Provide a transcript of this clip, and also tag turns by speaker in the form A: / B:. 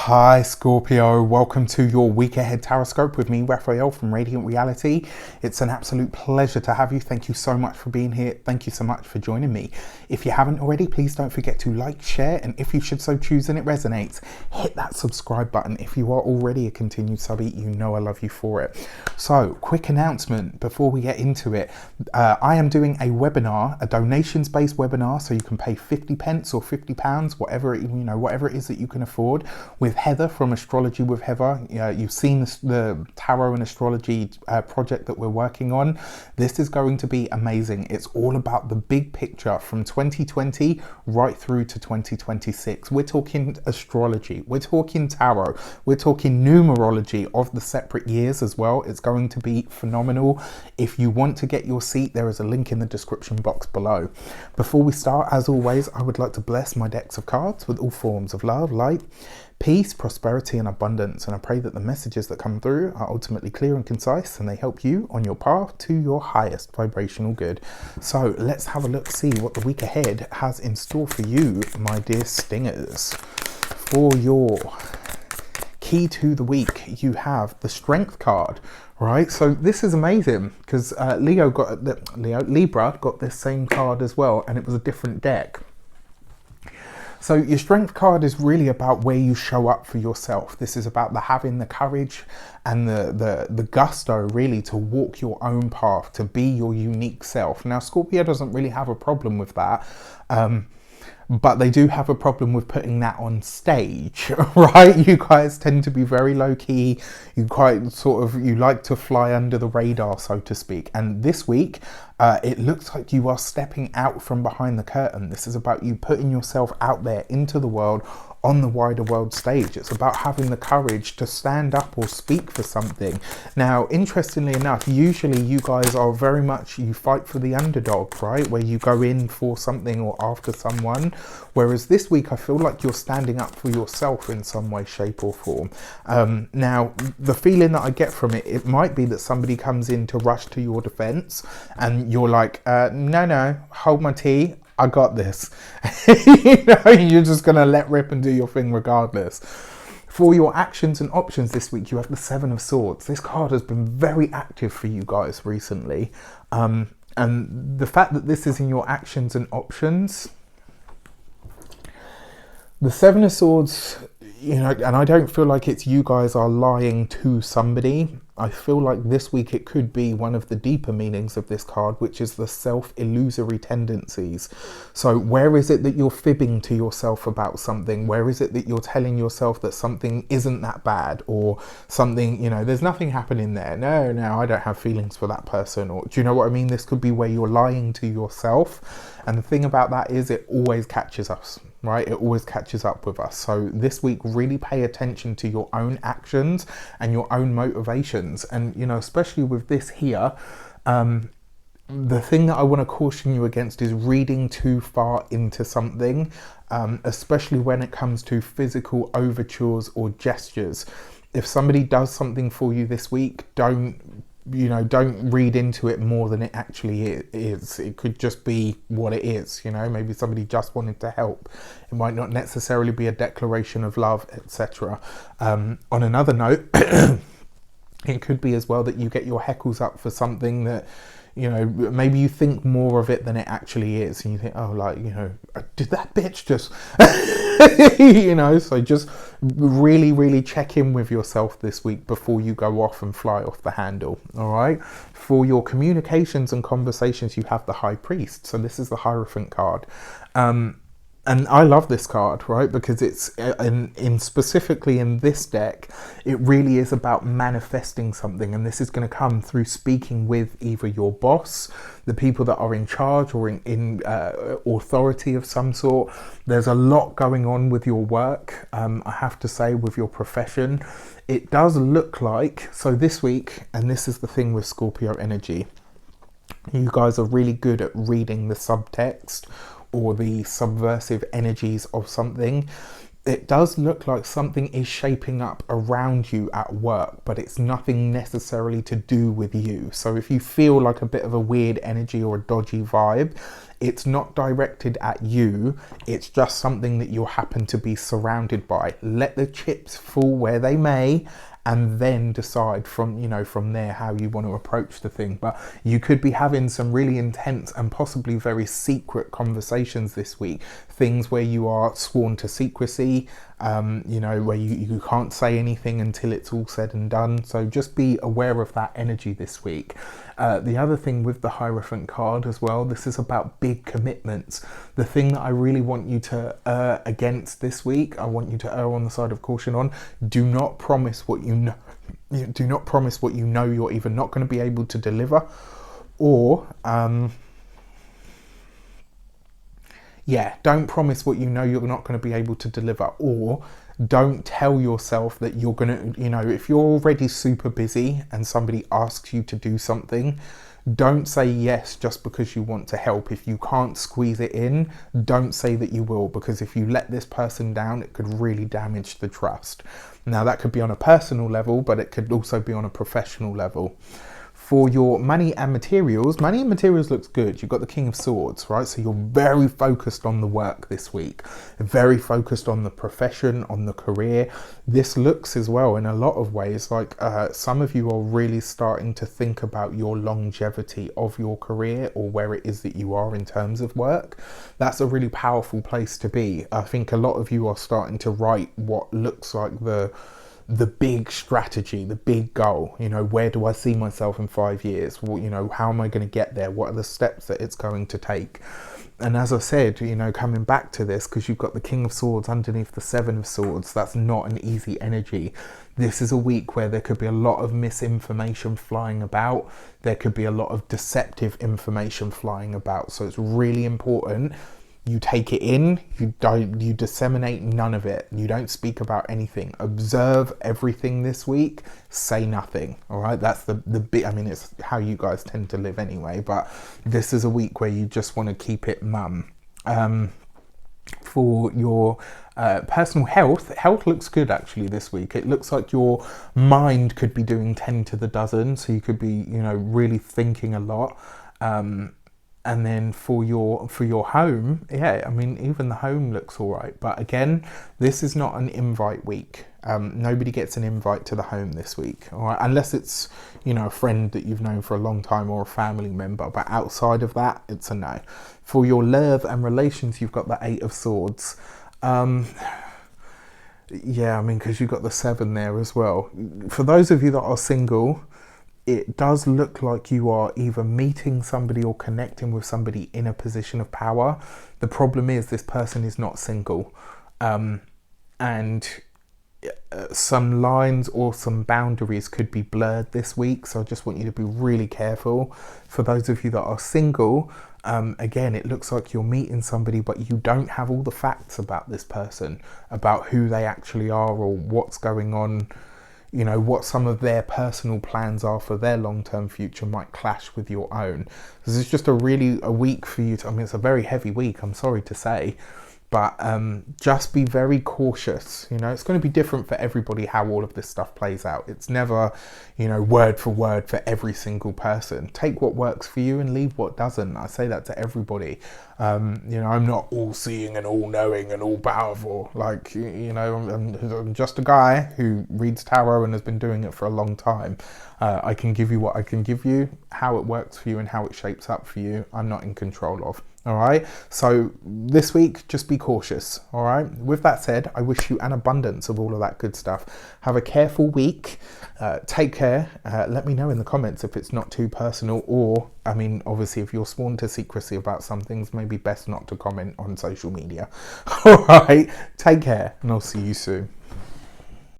A: Hi Scorpio, welcome to your week ahead tarot with me, Raphael from Radiant Reality. It's an absolute pleasure to have you. Thank you so much for being here. Thank you so much for joining me. If you haven't already, please don't forget to like, share, and if you should so choose and it resonates, hit that subscribe button. If you are already a continued subby, you know I love you for it. So, quick announcement before we get into it. I am doing a webinar, a donations-based webinar, so you can pay 50 pence or £50, whatever it is that you can afford, with Heather from Astrology with Heather. You've seen the tarot and astrology project that we're working on. This is going to be amazing. It's all about the big picture from 2020 right through to 2026. We're talking astrology, we're talking tarot, we're talking numerology of the separate years as well. It's going to be phenomenal. If you want to get your seat, there is a link in the description box below. Before we start, as always, I would like to bless my decks of cards with all forms of love, light, peace, prosperity, and abundance. And I pray that the messages that come through are ultimately clear and concise, and they help you on your path to your highest vibrational good. So let's have a look, see what the week ahead has in store for you, my dear stingers. For your key to the week, you have the Strength card. Right, so this is amazing because Libra got this same card as well, and it was a different deck. So your Strength card is really about where you show up for yourself. This is about having the courage and the gusto really to walk your own path, to be your unique self. Now Scorpio doesn't really have a problem with that. But they do have a problem with putting that on stage, right? You guys tend to be very low key. You like to fly under the radar, so to speak. And this week, it looks like you are stepping out from behind the curtain. This is about you putting yourself out there into the world, on the wider world stage. It's about having the courage to stand up or speak for something. Now, interestingly enough, usually you guys are very much, you fight for the underdog, right? Where you go in for something or after someone. Whereas this week, I feel like you're standing up for yourself in some way, shape or form. Now, the feeling that I get from it, it might be that somebody comes in to rush to your defense and you're like, no, hold my tea. I got this. You're just going to let rip and do your thing regardless. For your actions and options this week, you have the Seven of Swords. This card has been very active for you guys recently. And the fact that this is in your actions and options, the Seven of Swords, and I don't feel like it's you guys are lying to somebody. I feel like this week it could be one of the deeper meanings of this card, which is the self-illusory tendencies. So where is it that you're fibbing to yourself about something? Where is it that you're telling yourself that something isn't that bad, or something, there's nothing happening there. No, I don't have feelings for that person. Or do you know what I mean? This could be where you're lying to yourself. And the thing about that is it always catches us. Right? It always catches up with us. So this week, really pay attention to your own actions and your own motivations. And, especially with this here, the thing that I want to caution you against is reading too far into something, especially when it comes to physical overtures or gestures. If somebody does something for you this week, don't read into it more than it actually is. It could just be what it is, maybe somebody just wanted to help. It might not necessarily be a declaration of love, etc. On another note, it could be as well that you get your heckles up for something that, maybe you think more of it than it actually is. And you think, did that bitch just, so just really, really check in with yourself this week before you go off and fly off the handle. All right. For your communications and conversations, you have the High Priest. So this is the Hierophant card. And I love this card, right? Because it's specifically in this deck, it really is about manifesting something. And this is going to come through speaking with either your boss, the people that are in charge or in authority of some sort. There's a lot going on with your work, I have to say, with your profession. It does look like, so this week, and this is the thing with Scorpio energy, you guys are really good at reading the subtext or the subversive energies of something. It does look like something is shaping up around you at work, but it's nothing necessarily to do with you. So if you feel like a bit of a weird energy or a dodgy vibe, It's not directed at you. It's just something that you happen to be surrounded by. Let the chips fall where they may, and then decide from, you know, from there how you want to approach the thing. But you could be having some really intense and possibly very secret conversations this week, things where you are sworn to secrecy, you know, where you can't say anything until it's all said and done. So just be aware of that energy this week. The other thing with the Hierophant card as well, this is about big commitments. The thing that I really want you to err against this week, I want you to err on the side of caution on, do not promise what you know. Do not promise what you know you're either not going to be able to deliver, or don't promise what you know you're not going to be able to deliver, or don't tell yourself that you're going to, you know, if you're already super busy and somebody asks you to do something, don't say yes just because you want to help. If you can't squeeze it in, don't say that you will, because if you let this person down, it could really damage the trust. Now, that could be on a personal level, but it could also be on a professional level. For your money and materials looks good. You've got the King of Swords, right? So you're very focused on the work this week, very focused on the profession, on the career. This looks as well in a lot of ways like some of you are really starting to think about your longevity of your career, or where it is that you are in terms of work. That's a really powerful place to be. I think a lot of you are starting to write what looks like the big strategy, the big goal. You know, where do I see myself in 5 years? Well, you know, how am I going to get there? What are the steps that it's going to take? And as I said, you know, coming back to this, because you've got the King of Swords underneath the Seven of Swords, that's not an easy energy. This is a week where there could be a lot of misinformation flying about. There could be a lot of deceptive information flying about. So it's really important you take it in, you disseminate none of it. You don't speak about anything. Observe everything this week, say nothing. All right, that's the bit. I mean, it's how you guys tend to live anyway, but this is a week where you just want to keep it mum. For your personal health looks good actually this week. It looks like your mind could be doing 10 to the dozen, so you could be, you know, really thinking a lot. And then for your home, yeah, I mean, even the home looks all right. But again, this is not an invite week. Nobody gets an invite to the home this week, all right? Unless it's, you know, a friend that you've known for a long time or a family member. But outside of that, it's a no. For your love and relations, you've got the Eight of Swords. Yeah, I mean, because you've got the 7 there as well. For those of you that are single, it does look like you are either meeting somebody or connecting with somebody in a position of power. The problem is this person is not single. And some lines or some boundaries could be blurred this week. So I just want you to be really careful. For those of you that are single, again, it looks like you're meeting somebody, but you don't have all the facts about this person, about who they actually are or what's going on. You know, what some of their personal plans are for their long-term future might clash with your own. This is just a week for you to, I mean, it's a very heavy week, I'm sorry to say, but just be very cautious. You know, it's going to be different for everybody how all of this stuff plays out. It's never, you know, word for word for every single person. Take what works for you and leave what doesn't. I say that to everybody. You know, I'm not all seeing and all knowing and all powerful. Like, you know, I'm just a guy who reads tarot and has been doing it for a long time. I can give you what I can give you. How it works for you and how it shapes up for you, I'm not in control of. All right, so this week, just be cautious. All right, with that said, I wish you an abundance of all of that good stuff. Have a careful week. Take care. Let me know in the comments if it's not too personal, or, I mean, obviously, if you're sworn to secrecy about some things, maybe best not to comment on social media. All right, take care, and I'll see you soon.